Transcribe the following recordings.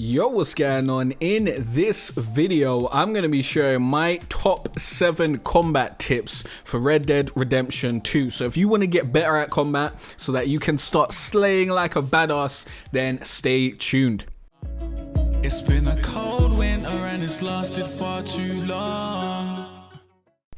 Yo, what's going on? In this video, I'm going to be sharing my top 7 combat tips for Red Dead Redemption 2. So if you want to get better at combat so that you can start slaying like a badass, then stay tuned. It's been a cold winter and it's lasted far too long.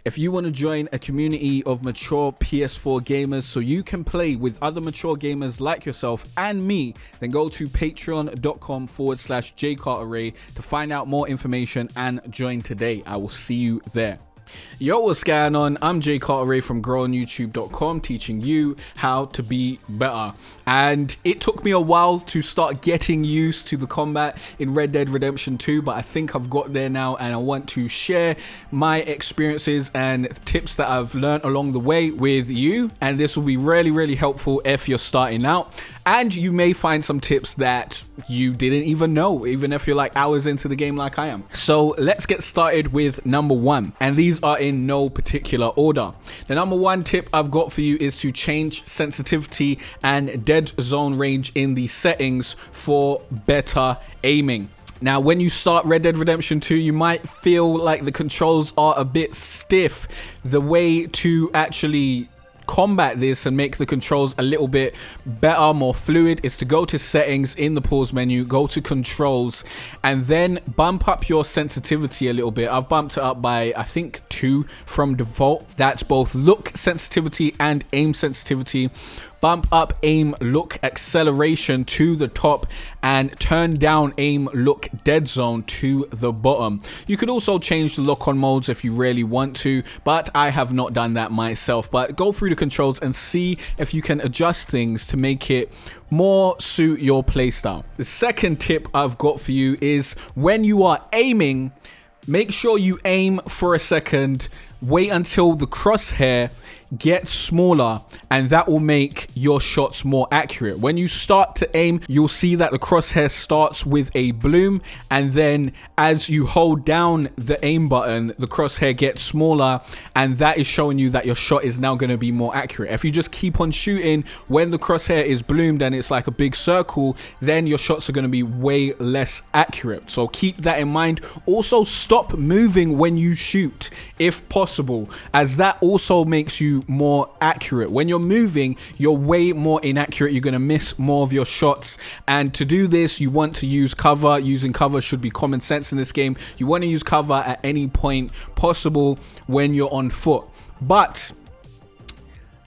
If you want to join a community of mature PS4 gamers so you can play with other mature gamers like yourself and me, then go to patreon.com/jcarteray to find out more information and join today. I will see you there. Yo, what's going on? I'm Jay Carteray from growonyoutube.com, teaching you how to be better. And it took me a while to start getting used to the combat in Red Dead Redemption 2, but I think I've got there now, and I want to share my experiences and tips that I've learned along the way with you. And this will be really helpful if you're starting out, and you may find some tips that you didn't even know, even if you're like hours into the game like I am. So let's get started with number 1, and these are in no particular order. The number 1 tip I've got for you is to change sensitivity and dead zone range in the settings for better aiming. Now, when you start Red Dead Redemption 2, you might feel like the controls are a bit stiff. The way to actually combat this and make the controls a little bit better, more fluid, is to go to settings in the pause menu, go to controls, and then bump up your sensitivity a little bit. I've bumped it up by I think 2 from default. That's both look sensitivity and aim sensitivity. Bump up aim look acceleration to the top and turn down aim look dead zone to the bottom. You could also change the lock on modes if you really want to, but I have not done that myself. But go through the controls and see if you can adjust things to make it more suit your playstyle. The second tip I've got for you is when you are aiming, make sure you aim for a second, wait until the crosshair gets smaller, and that will make your shots more accurate. When you start to aim, you'll see that the crosshair starts with a bloom, and then as you hold down the aim button, the crosshair gets smaller, and that is showing you that your shot is now going to be more accurate. If you just keep on shooting when the crosshair is bloomed and it's like a big circle, then your shots are going to be way less accurate. So keep that in mind. Also, stop moving when you shoot if possible, as that also makes you more accurate. When you're moving, you're way more inaccurate. You're going to miss more of your shots, and to do this, you want to use cover. Using cover should be common sense in this game. You want to use cover at any point possible when you're on foot, but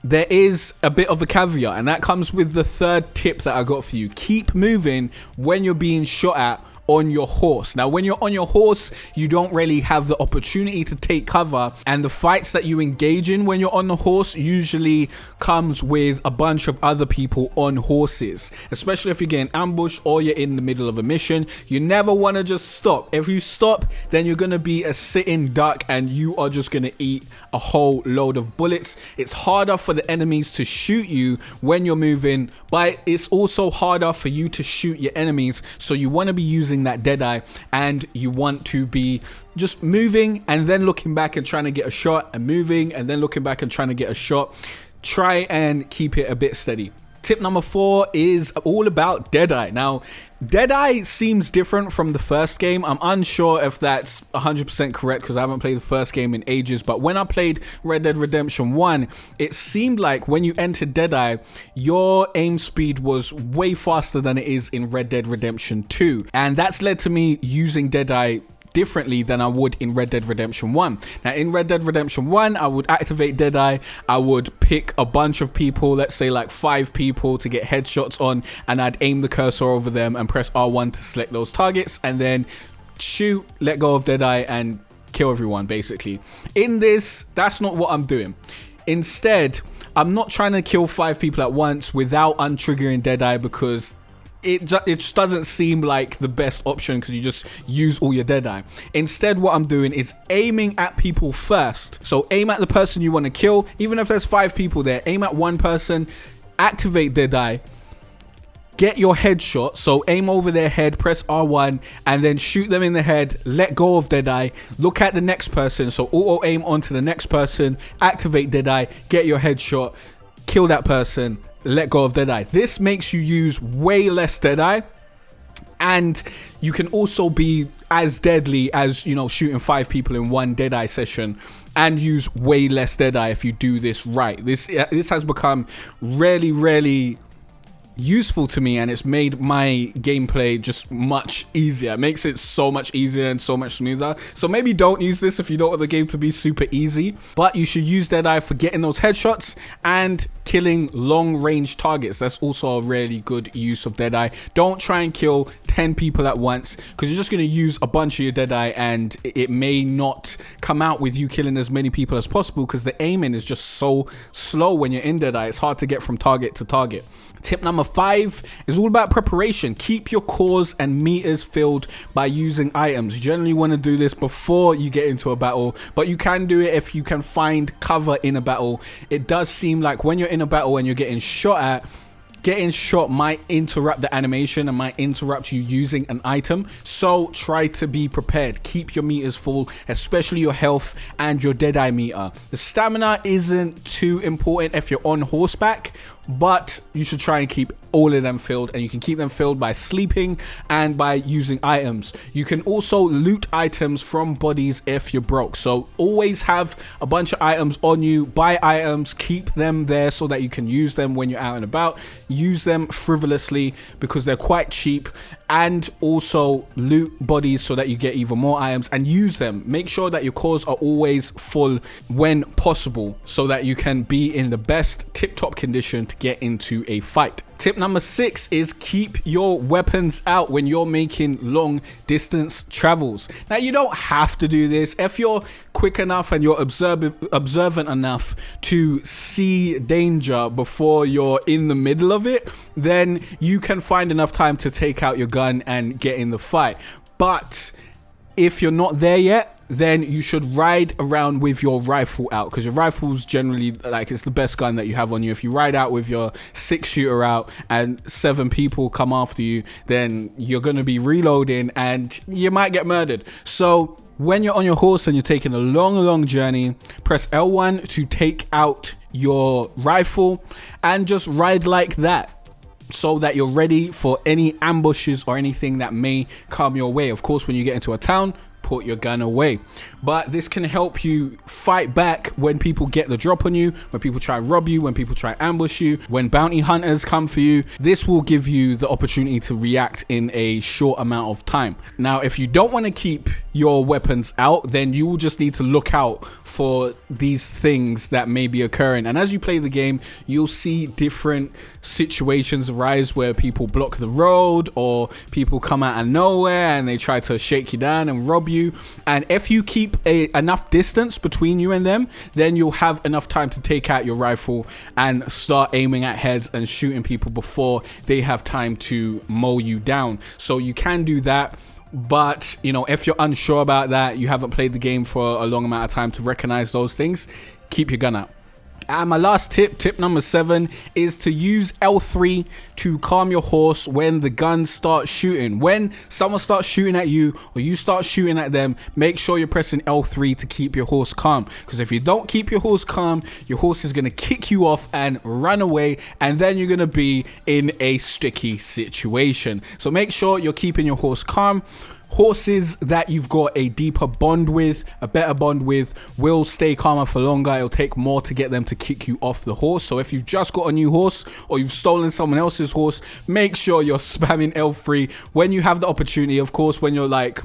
there is a bit of a caveat, and that comes with the third tip that I got for you. Keep moving when you're being shot at on your horse. Now, when you're on your horse, you don't really have the opportunity to take cover, and the fights that you engage in when you're on the horse usually comes with a bunch of other people on horses, especially if you're getting ambushed or you're in the middle of a mission. You never want to just stop. If you stop, then you're going to be a sitting duck and you are just going to eat a whole load of bullets. It's harder for the enemies to shoot you when you're moving, but it's also harder for you to shoot your enemies, so you want to be using that dead eye, and you want to be just moving and then looking back and trying to get a shot, and moving and then looking back and trying to get a shot. Try and keep it a bit steady. Tip number 4 is all about Deadeye. Now, Deadeye seems different from the first game. I'm unsure if that's 100% correct because I haven't played the first game in ages, but when I played Red Dead Redemption 1, it seemed like when you entered Deadeye, your aim speed was way faster than it is in Red Dead Redemption 2, and that's led to me using Deadeye differently than I would in Red Dead Redemption 1. Now, in Red Dead Redemption 1, I would activate Deadeye. I would pick a bunch of people, let's say like 5 people, to get headshots on, and I'd aim the cursor over them and press R1 to select those targets, and then shoot, let go of Deadeye, and kill everyone, basically. In this, that's not what I'm doing. Instead, I'm not trying to kill 5 people at once without untriggering Deadeye, because it just doesn't seem like the best option, because you just use all your Deadeye. Instead, what I'm doing is aiming at people first. So aim at the person you want to kill. Even if there's 5 people there, aim at one person, activate Deadeye, get your headshot. So aim over their head, press R1, and then shoot them in the head, let go of Deadeye, look at the next person. So auto aim onto the next person, activate Deadeye, get your headshot, kill that person, let go of Deadeye. This makes you use way less Deadeye, And you can also be as deadly as, you know, shooting 5 people in one Deadeye session, and use way less Deadeye if you do this right. This has become really useful to me, and it's made my gameplay just much easier. It makes it so much easier and so much smoother. So maybe don't use this if you don't want the game to be super easy, but you should use Deadeye for getting those headshots and killing long range targets. That's also a really good use of Deadeye. Don't try and kill 10 people at once, because you're just going to use a bunch of your Deadeye and it may not come out with you killing as many people as possible, because the aiming is just so slow when you're in Deadeye. It's hard to get from target to target. Tip number 5 is all about preparation. Keep your cores and meters filled by using items. You generally want to do this before you get into a battle, but you can do it if you can find cover in a battle. It does seem like when you're in a battle and you're getting shot at, getting shot might interrupt the animation and might interrupt you using an item. So try to be prepared. Keep your meters full, especially your health and your Deadeye meter. The stamina isn't too important if you're on horseback, but you should try and keep all of them filled, and you can keep them filled by sleeping and by using items. You can also loot items from bodies if you're broke, so always have a bunch of items on you. Buy items, keep them there so that you can use them when you're out and about. Use them frivolously because they're quite cheap, and also loot bodies so that you get even more items, and use them. Make sure that your cores are always full when possible so that you can be in the best tip-top condition to get into a fight. Tip number 6 is keep your weapons out when you're making long distance travels. Now, you don't have to do this. If you're quick enough and you're observant enough to see danger before you're in the middle of it, then you can find enough time to take out your gun and get in the fight. But if you're not there yet, then you should ride around with your rifle out, because your rifle's generally, like, it's the best gun that you have on you. If you ride out with your 6-shooter out and 7 people come after you, then you're going to be reloading and you might get murdered. So when you're on your horse and you're taking a long journey, press L1 to take out your rifle and just ride like that, so that you're ready for any ambushes or anything that may come your way. Of course, when you get into a town, put your gun away. But this can help you fight back when people get the drop on you, when people try and rob you, when people try and ambush you, when bounty hunters come for you. This will give you the opportunity to react in a short amount of time. Now, if you don't want to keep your weapons out, then you will just need to look out for these things that may be occurring. And as you play the game, you'll see different situations arise where people block the road, or people come out of nowhere and they try to shake you down and rob you. And if you keep enough distance between you and them, then you'll have enough time to take out your rifle and start aiming at heads and shooting people before they have time to mow you down. So you can do that. But, you know, if you're unsure about that, you haven't played the game for a long amount of time to recognize those things, keep your gun out. And my last tip number 7, is to use L3 to calm your horse when the guns start shooting. When someone starts shooting at you or you start shooting at them, make sure you're pressing L3 to keep your horse calm. Because if you don't keep your horse calm, your horse is going to kick you off and run away, and then you're going to be in a sticky situation. So make sure you're keeping your horse calm. Horses that you've got a deeper bond with, a better bond with, will stay calmer for longer. It'll take more to get them to kick you off the horse. So if you've just got a new horse or you've stolen someone else's horse, make sure you're spamming L3 when you have the opportunity. Of course, when you're like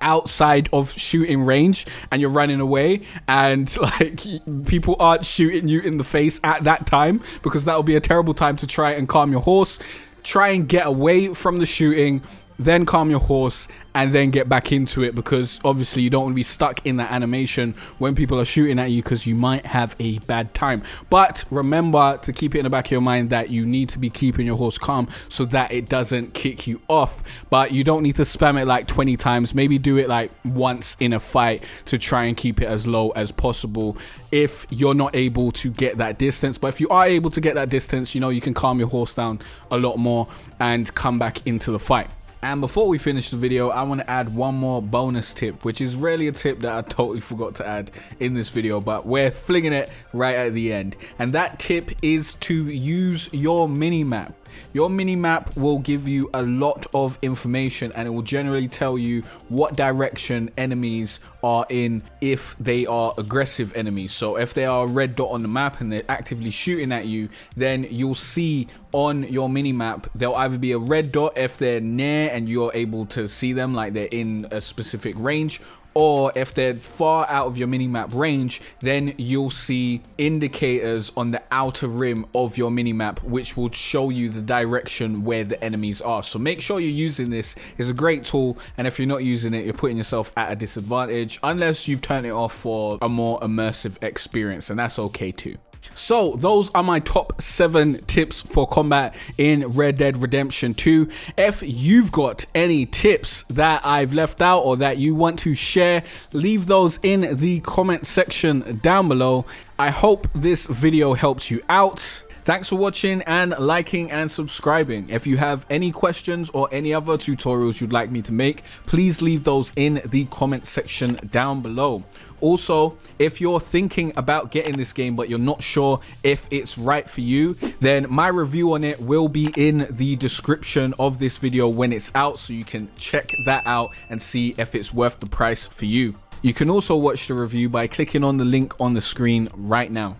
outside of shooting range and you're running away and like people aren't shooting you in the face at that time, because that will be a terrible time to try and calm your horse. Try and get away from the shooting, then calm your horse, and then get back into it, because obviously you don't want to be stuck in that animation when people are shooting at you, because you might have a bad time. But remember to keep it in the back of your mind that you need to be keeping your horse calm so that it doesn't kick you off. But you don't need to spam it like 20 times. Maybe do it like once in a fight to try and keep it as low as possible if you're not able to get that distance. But if you are able to get that distance, you know, you can calm your horse down a lot more and come back into the fight. And before we finish the video, I want to add one more bonus tip, which is really a tip that I totally forgot to add in this video, but we're flinging it right at the end. And that tip is to use your mini-map. Your mini-map will give you a lot of information, and it will generally tell you what direction enemies are in if they are aggressive enemies. So if they are a red dot on the map and they're actively shooting at you, then you'll see on your mini-map there'll either be a red dot if they're near and you're able to see them, like they're in a specific range, or if they're far out of your mini-map range, then you'll see indicators on the outer rim of your mini-map, which will show you the direction where the enemies are. So make sure you're using this. It's a great tool, and if you're not using it, you're putting yourself at a disadvantage unless you've turned it off for a more immersive experience, and that's okay too. So those are my top 7 tips for combat in Red Dead Redemption 2. If you've got any tips that I've left out or that you want to share, leave those in the comment section down below. I hope this video helps you out. Thanks for watching and liking and subscribing. If you have any questions or any other tutorials you'd like me to make, please leave those in the comment section down below. Also, if you're thinking about getting this game but you're not sure if it's right for you, then my review on it will be in the description of this video when it's out, so you can check that out and see if it's worth the price for you. You can also watch the review by clicking on the link on the screen right now.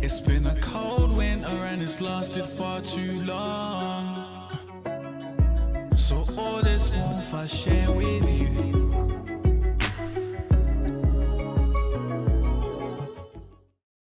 It's been a cold winter and it's lasted far too long. So all this warmth I share with you.